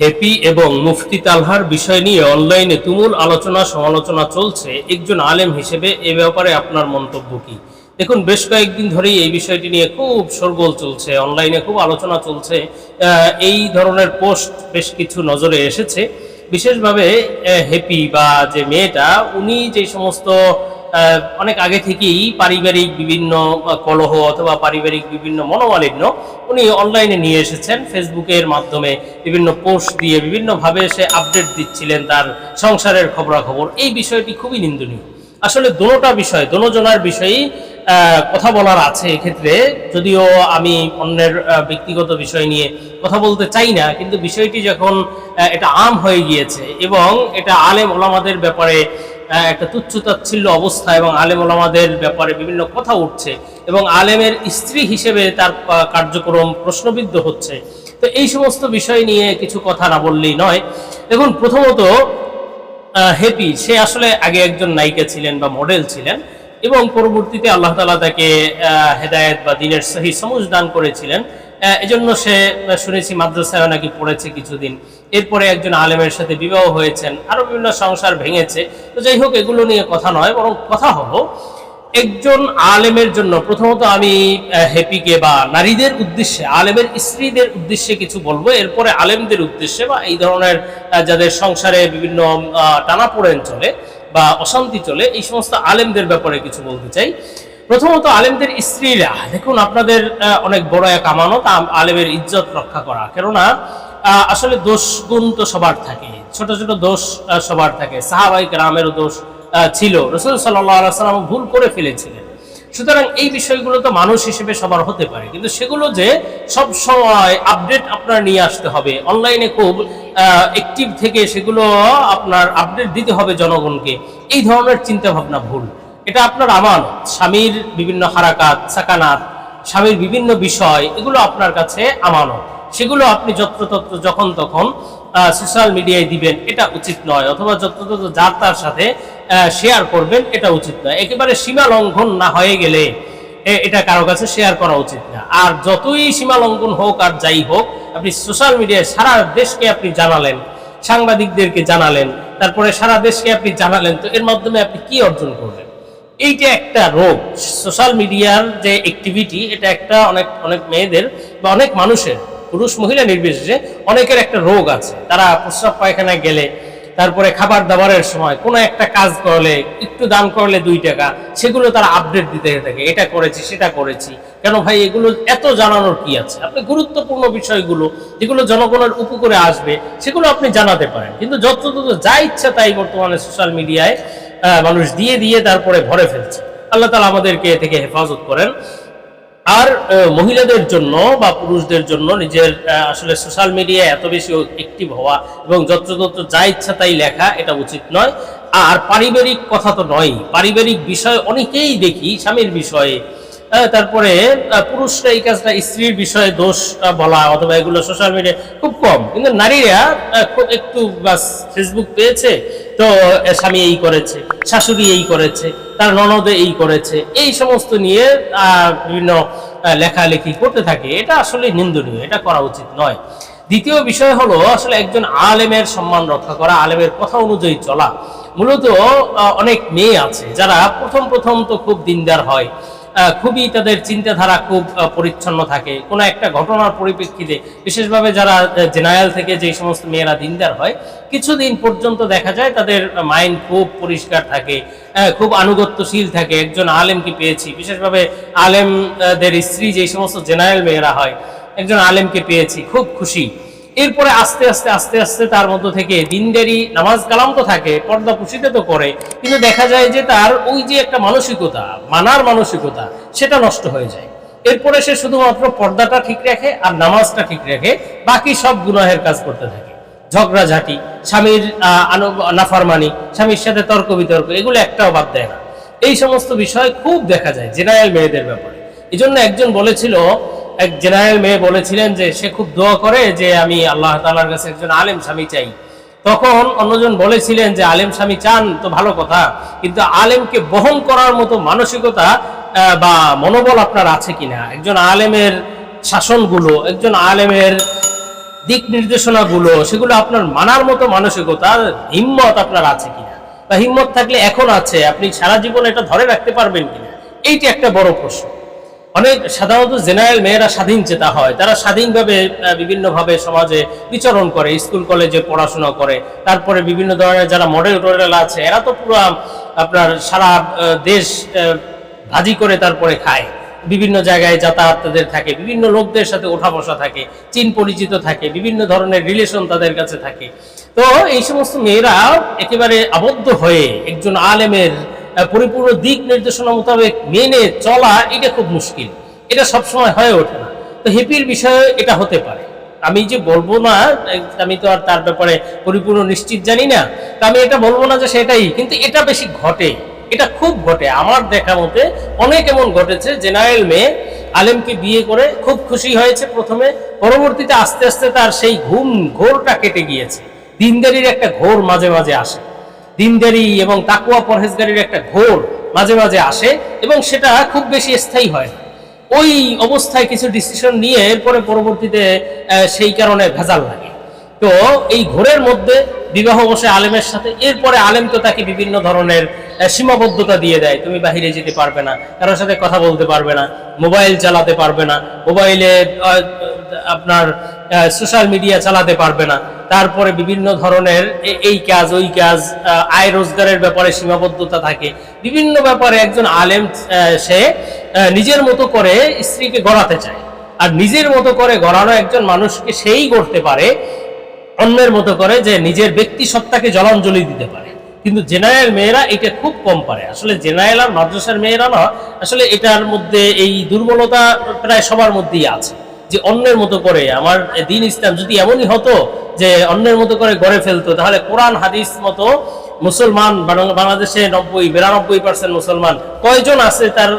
Happy এবং মুফতি তালহার বিষয় নিয়ে অনলাইনে তুমুল আলোচনা সমালোচনা চলছে। একজন আলেম হিসেবে এ ব্যাপারে আপনার মন্তব্য কি? দেখুন, বেশ কয়েকদিন ধরেই এই বিষয়টি নিয়ে খুব শোরগোল চলছে, অনলাইনে খুব আলোচনা চলছে। এই ধরনের পোস্ট বেশ কিছু নজরে এসেছে। বিশেষভাবে হ্যাপি বা যে মেয়েটা, উনি যে সমস্ত অনেক আগে থেকেই পারিবারিক বিভিন্ন কলহ অথবা পারিবারিক বিভিন্ন মনোমালিন্য উনি অনলাইনে নিয়ে এসেছেন। ফেসবুকের মাধ্যমে বিভিন্ন পোস্ট দিয়ে বিভিন্নভাবে সে আপডেট দিচ্ছিলেন তার সংসারের খবরাখবর। এই বিষয়টি খুবই নিন্দনীয়। আসলে দোনোজনার বিষয়েই কথা বলার আছে এক্ষেত্রে, যদিও আমি অন্যের ব্যক্তিগত বিষয় নিয়ে কথা বলতে চাই না, কিন্তু বিষয়টি যখন এটা আম হয়ে গিয়েছে এবং এটা আলেম ওলামাদের ব্যাপারে একটা তুচ্ছতাচ্ছিল্য অবস্থা এবং আলেম ওলামাদের ব্যাপারে বিভিন্ন কথা উঠছে এবং আলেমের স্ত্রী হিসেবে তার কার্যক্রম প্রশ্নবিদ্ধ হচ্ছে, তো এই সমস্ত বিষয় নিয়ে কিছু কথা না বললেই নয়। দেখুন, প্রথমত হ্যাপি সে আসলে আগে একজন নায়িকা ছিলেন বা মডেল ছিলেন এবং পরবর্তীতে আল্লাহ তাআলা তাকে হেদায়েত বা দ্বীনের সহি সমঝ দান করেছিলেন। এজন্য সে শুনেছি মাদ্রাসায় নাকি পড়েছে কিছুদিন। এরপরে একজন আলেমের সাথে বিবাহ হয়েছেন, আরো বিভিন্ন সংসার ভেঙেছে। তো যাই হোক, এগুলো নিয়ে কথা নয়, বরং কথা হলো একজন আলেমের জন্য। প্রথমত আমি হ্যাপিকে বা নারীদের উদ্দেশ্যে, আলেমের স্ত্রীদের উদ্দেশ্যে কিছু বলবো, এরপরে আলেমদের উদ্দেশ্যে বা এই ধরনের যাদের সংসারে বিভিন্ন টানাপোড়েন চলে বা অশান্তি চলে, এই সমস্ত আলেমদের ব্যাপারে কিছু বলতে চাই। প্রথমত আলেমদের স্ত্রীরা, দেখুন, আপনাদের অনেক বড় এক আমানত আলেমের ইজ্জত রক্ষা করা। কেননা আসলে দোষ গুণ তো সবার থাকে, ছোট ছোট দোষ সবার থাকে। সাহাবায়ে কেরামেরও দোষ ছিল, রাসূল সাল্লাল্লাহু আলাইহি ওয়াসাল্লাম ভুল করে ফেলেছিলেন। সুতরাং এই বিষয়গুলো তো মানুষ হিসেবে সবার হতে পারে, কিন্তু সেগুলো যে সব সময় আপডেট আপনার নিয়ে আসতে হবে, অনলাইনে খুব অ্যাক্টিভ থেকে সেগুলো আপনার আপডেট দিতে হবে জনগণকে, এই ধরনের চিন্তা ভাবনা ভুল। এটা আপনার আমানত, স্বামীর বিভিন্ন হারাকাত সাকানাত, স্বামীর বিভিন্ন বিষয়, এগুলো আপনার কাছে আমানত। সেগুলো আপনি যত্রতত্র যখন তখন সোশ্যাল মিডিয়ায় দিবেন, এটা উচিত নয়, অথবা যত্রতত্র যার তার সাথে শেয়ার করবেন, এটা উচিত নয়। একেবারে সীমা লঙ্ঘন না হয়ে গেলে এটা কারো কাছে শেয়ার করা উচিত না। আর যতই সীমা লঙ্ঘন হোক আর যাই হোক, আপনি সোশ্যাল মিডিয়ায় সারা দেশকে আপনি জানালেন, সাংবাদিকদেরকে জানালেন, তারপরে সারা দেশকে আপনি জানালেন, তো এর মাধ্যমে আপনি কি অর্জন করলেন? এইটা একটা রোগ। সোশ্যাল মিডিয়ার যে অ্যাক্টিভিটি, এটা একটা অনেক অনেক মেয়েদের বা অনেক মানুষের, পুরুষ মহিলা নির্বিশেষে, অনেকের একটা রোগ আছে। তারা প্রস্রাব পায়খানায় গেলে, তারপরে খাবার দাবারের সময় কোনো একটা কাজ করলে, একটু দান করলে 2 টাকা, সেগুলো তারা আপডেট দিতে থাকে, এটা করেছি সেটা করেছি। কেন ভাই, এগুলো এত জানানোর কি আছে? আপনি গুরুত্বপূর্ণ বিষয়গুলো যেগুলো জনগণের উপকারে আসবে সেগুলো আপনি জানাতে পারেন, কিন্তু যতটুকু যা ইচ্ছা তাই বর্তমানে সোশ্যাল মিডিয়ায় মানুষ দিয়ে দিয়ে তারপরে ভরে ফেলছে। আল্লাহ তাআলা আমাদেরকে এ থেকে হেফাজত করেন। আর মহিলাদের জন্য বা পুরুষদের জন্য নিজের আসলে সোশ্যাল মিডিয়ায় এত বেশি অ্যাক্টিভ হওয়া এবং যত্রতত্র যা ইচ্ছা তাই লেখা, এটা উচিত নয়। আর পারিবারিক কথা তো নয়, পারিবারিক বিষয় অনেকেই দেখি, স্বামীর বিষয়ে, তারপরে পুরুষরা এই কাজটা স্ত্রীর বিষয়ে দোষ বলা অথবা এগুলো সোশ্যাল মিডিয়ায় খুব কম, কিন্তু নারীরা খুব একটু বাস ফেসবুক পেয়েছে তো স্বামী এই করেছে, শাশুড়ি এই করেছে, তার ননদে এই করেছে, এই সমস্ত নিয়ে বিভিন্ন লেখালেখি করতে থাকে। এটা আসলে নিন্দনীয়, এটা করা উচিত নয়। দ্বিতীয় বিষয় হলো আসলে একজন আলেমের সম্মান রক্ষা করা, আলেমের কথা অনুযায়ী চলা। মূলত অনেক মেয়ে আছে যারা প্রথম প্রথম তো খুব দিনদার হয়, খুবই তাদের চিন্তাধারা খুব পরিচ্ছন্ন থাকে। কোনো একটা ঘটনার পরিপ্রেক্ষিতে, বিশেষভাবে যারা জেনারেল থেকে যে সমস্ত মেয়েরা দিনদার হয়, কিছুদিন পর্যন্ত দেখা যায় তাদের মাইন্ড খুব পরিষ্কার থাকে, খুব আনুগত্যশীল থাকে। একজন আলেমকে পেয়েছি, বিশেষভাবে আলেমদের স্ত্রী যে সমস্ত জেনারেল মেয়েরা হয়, একজন আলেমকে পেয়েছি, খুব খুশি। এরপরে আস্তে আস্তে আস্তে আস্তে তার মধ্য থেকে দিনদারি, নামাজ কালাম তো থাকে, পর্দা পুষিতে তো করে, কিন্তু দেখা যায় যে তার ওই যে একটা মানসিকতা, মানার মানসিকতা, সেটা নষ্ট হয়ে যায়। এরপরে সে শুধুমাত্র পর্দাটা ঠিক রাখে আর নামাজটা ঠিক রাখে, বাকি সব গুনাহের কাজ করতে থাকে। ঝগড়াঝাটি, স্বামীর নাফরমানি, স্বামীর সাথে তর্ক বিতর্ক, এগুলো একটাও বাদ দেয় না। এই সমস্ত বিষয় খুব দেখা যায় জেনারেল মেয়েদের ব্যাপারে। এই জন্য এক জেনারেল মেয়ে বলেছিলেন যে সে খুব দোয়া করে যে আমি আল্লাহ তাআলার কাছে একজন আলেম স্বামী চাই। তখন অন্যজন বলেছিলেন যে আলেম স্বামী চান তো ভালো কথা, কিন্তু আলেমকে বহন করার মতো মানসিকতা বা মনোবল আপনার আছে কিনা? একজন আলেমের শাসনগুলো, একজন আলেমের দিক নির্দেশনাগুলো সেগুলো আপনার মানার মতো মানসিকতা, হিম্মত আপনার আছে কিনা, বা হিম্মত থাকলে এখন আছে, আপনি সারা জীবন এটা ধরে রাখতে পারবেন কিনা, এইটি একটা বড় প্রশ্ন। অনেক সাধারণত জেনারেল মেয়েরা স্বাধীন চেতা হয়, তারা স্বাধীনভাবে বিভিন্নভাবে সমাজে বিচরণ করে, স্কুল কলেজে পড়াশোনা করে, তারপরে বিভিন্ন ধরনের যারা মডেল টডেল আছে এরা তো পুরো আপনার সারা দেশ ভাজি করে তারপরে খায়, বিভিন্ন জায়গায় যাতায়াত তাদের থাকে, বিভিন্ন লোকদের সাথে ওঠা বসা থাকে, চিন পরিচিত থাকে, বিভিন্ন ধরনের রিলেশন তাদের কাছে থাকে। তো এই সমস্ত মেয়েরা একেবারে আবদ্ধ হয়ে একজন আলেমের পরিপূর্ণ দিক নির্দেশনা মোতাবেক মেনে চলা এটা খুব মুশকিল, এটা সবসময় হয়ে ওঠে না। তো হ্যাপির বিষয়ে এটা হতে পারে, আমি যে বলবো না, আমি তো আর তার ব্যাপারে পরিপূর্ণ নিশ্চিত জানি না, তো আমি এটা বলবো না যে সেটাই, কিন্তু এটা বেশি ঘটে, এটা খুব ঘটে। আমার দেখা মতে অনেক এমন ঘটেছে, জেনারেল মেয়ে আলেমকে বিয়ে করে খুব খুশি হয়েছে প্রথমে, পরবর্তীতে আস্তে আস্তে তার সেই ঘোরটা কেটে গিয়েছে। দিনদারির একটা ঘোর মাঝে মাঝে আসে, দিনদারি এবং তাকওয়া পরহেজগারির একটা ঘোর মাঝে মাঝে আসে, এবং সেটা খুব বেশি স্থায়ী হয় না। ওই অবস্থায় কিছু ডিসিশন নিয়ে এরপরে পরবর্তীতে সেই কারণে ভেজাল লাগে। তো এই ঘোরের মধ্যে বিবাহ বসে আলেমের সাথে, এরপরে আলেম তো তাকে বিভিন্ন ধরনের সীমাবদ্ধতা দিয়ে দেয়, তুমি বাহিরে যেতে পারবে না, কারোর সাথে কথা বলতে পারবে না, মোবাইল চালাতে পারবে না, মোবাইলে আপনার সোশ্যাল মিডিয়া চালাতে পারবে না, তারপরে বিভিন্ন ধরনের এই কাজ ওই কাজ, আয় রোজগারের ব্যাপারে সীমাবদ্ধতা থাকে, বিভিন্ন ব্যাপারে একজন আলেম সে নিজের মতো করে স্ত্রীকে গড়াতে চায়। আর নিজের মতো করে গড়ানো একজন মানুষকে সেই গড়তে পারে অন্যের মতো করে, যে নিজের ব্যক্তি সত্তাকে জলাঞ্জলি দিতে পারে। কিন্তু জেনারেল মেয়েরা এটা খুব কম পারে। আসলে জেনারেল আর মাদ্রাসার মেয়েরা না, আসলে এটার মধ্যে এই দুর্বলতা প্রায় সবার মধ্যেই আছে, যে অন্যের মতো করে। আমার দিন ইসলাম যদি এমনই হতো যে অন্যের মতো করে গড়ে ফেলতো, তাহলে কোরআন হাদিস মতো মুসলমান বাংলাদেশে 90-92% মুসলমান কয়জন আছে তার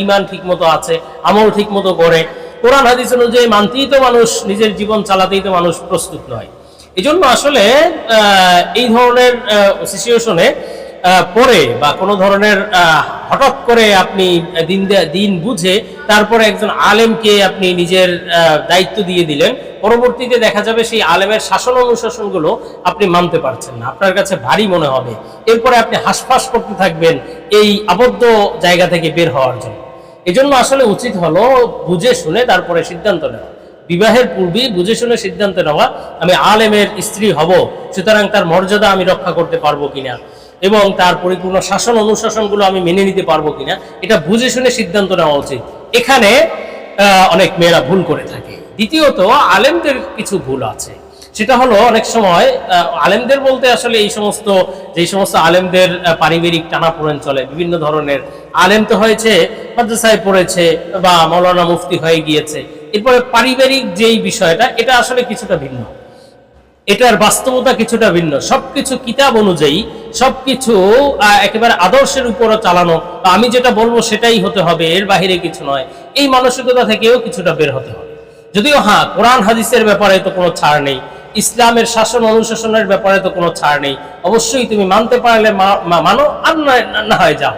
ইমান ঠিক মতো আছে, আমল ঠিক মতো করে, কোরআন হাদিস অনুযায়ী মানতেই তো মানুষ, নিজের জীবন চালাতেই তো মানুষ প্রস্তুত নয়। এই জন্য আসলে এই ধরনের সিচুয়েশনে পরে বা কোনো ধরনের হঠাৎ করে আপনি দিন বুঝে তারপরে একজন আলেমকে আপনি নিজের দায়িত্ব দিয়ে দিলেন, পরবর্তীতে দেখা যাবে সেই আলেমের শাসন অনুশাসনগুলো আপনি মানতে পারছেন না, আপনার কাছে ভারী মনে হবে, এরপরে আপনি হাঁসফাঁস করতে থাকবেন এই আবদ্ধ জায়গা থেকে বের হওয়ার জন্য। এই জন্য আসলে উচিত হলো বুঝে শুনে তারপরে সিদ্ধান্ত নেওয়া, বিবাহের পূর্বেই বুঝে শুনে সিদ্ধান্ত নেওয়া, আমি আলেমের স্ত্রী হব, সুতরাং তার মর্যাদা আমি রক্ষা করতে পারবো কিনা এবং তার পরিপূর্ণ শাসন অনুশাসনগুলো আমি মেনে নিতে পারবো কিনা, এটা বুঝে শুনে সিদ্ধান্ত নেওয়া উচিত। এখানে অনেক মেয়েরা ভুল করে থাকে। দ্বিতীয়ত, আলেমদের কিছু ভুল আছে, সেটা হলো অনেক সময় আলেমদের বলতে আসলে এই সমস্ত যেই সমস্ত আলেমদের পারিবারিক টানাপোড়েন চলে, বিভিন্ন ধরনের আলেম তো হয়েছে, মাদ্রাসায় পড়েছে বা মৌলানা মুফতি হয়ে গিয়েছে, এরপরে পারিবারিক যেই বিষয়টা এটা আসলে কিছুটা ভিন্ন, এটার বাস্তবতা কিছুটা ভিন্ন। সবকিছু কিতাব অনুযায়ী, সবকিছু একেবারে আদর্শের উপরে চালানো, বা আমি যেটা বলবো সেটাই হতে হবে, এর বাহিরে কিছু নয়, এই মানসিকতা থেকেও কিছুটা বের হতে হবে। যদিও হ্যাঁ, কোরআন হাদিসের ব্যাপারে তো কোনো ছাড় নেই, ইসলামের শাসন অনুশাসনের ব্যাপারে তো কোনো ছাড় নেই, অবশ্যই তুমি মানতে পারলে মানো, আর না হয় যাও।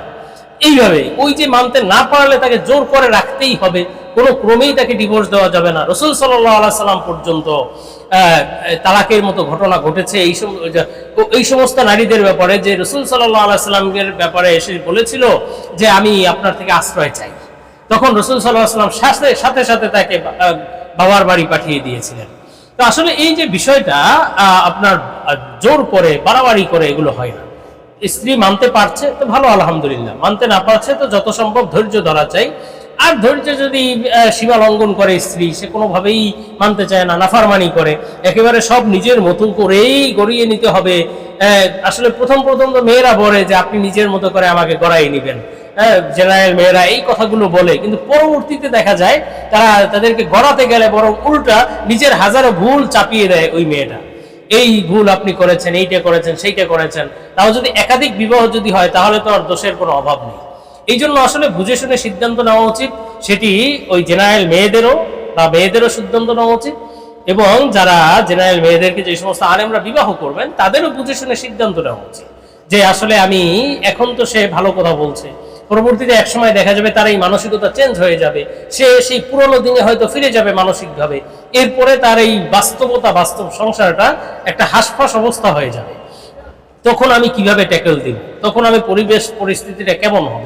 এইভাবে ওই যে মানতে না পারলে তাকে জোর করে রাখতেই হবে, কোনো ক্রমেই তাকে ডিভোর্স দেওয়া যাবে না। রাসূল সাল্লাল্লাহু আলাইহি সাল্লাম পর্যন্ত তালাকের মতো ঘটনা ঘটেছে এই সমস্ত নারীদের ব্যাপারে, যে রাসূল সাল্লাল্লাহু আলাইহি সাল্লামের ব্যাপারে এসে বলেছিল যে আমি আপনার থেকে আশ্রয় চাই, তখন রাসূল সাল্লাল্লাহু আলাইহি সাল্লাম সাথে সাথে তাকে বাবার বাড়ি পাঠিয়ে দিয়েছিলেন। তো আসলে এই যে বিষয়টা আপনার জোর করে বাড়াবাড়ি করে এগুলো হয় না। স্ত্রী মানতে পারছে তো ভালো, আলহামদুলিল্লাহ, মানতে না পারছে তো যত সম্ভব ধৈর্য ধরা চাই। আর ধৈর্য যদি সীমা লঙ্ঘন করে স্ত্রী, সে কোনোভাবেই মানতে চায় না, নাফরমানি করে, একেবারে সব নিজের মতো করেই গড়িয়ে নিতে হবে। আসলে প্রথম তো মেয়েরা বলে যে আপনি নিজের মতো করে আমাকে গড়াই নিবেন, জেনারেল মেয়েরা এই কথাগুলো বলে, কিন্তু পরবর্তীতে দেখা যায় তাদেরকে গড়াতে গেলে বরং উল্টা নিজের হাজারো ভুল চাপিয়ে দেয় ওই মেয়েটা। এই ভুল আপনি করেছেন, এইটা করেছেন, সেইটা করেছেন। তাও যদি একাধিক বিবাহ যদি হয় তাহলে তো আর দোষের কোনো অভাব নেই। এই জন্য আসলে বুঝে শুনে সিদ্ধান্ত নেওয়া উচিত, সেটি ওই জেনারেল মেয়েদেরও সিদ্ধান্ত নেওয়া উচিত, এবং যারা জেনারেল মেয়েদেরকে যে সমস্ত আলেমরা বিবাহ করবেন তাদেরও বুঝে শুনে সিদ্ধান্ত নেওয়া উচিত যে আসলে আমি এখন তো সে ভালো কথা বলছে, পরবর্তীতে একসময় দেখা যাবে তার এই মানসিকতা চেঞ্জ হয়ে যাবে, সে সেই পুরনো দিনে হয়তো ফিরে যাবে মানসিকভাবে। এরপরে তার এই বাস্তব সংসারটা একটা হাসফাস অবস্থা হয়ে যাবে। তখন আমি কিভাবে ট্যাকেল দিব? তখন আমি পরিবেশ পরিস্থিতিটা কেমন হবে?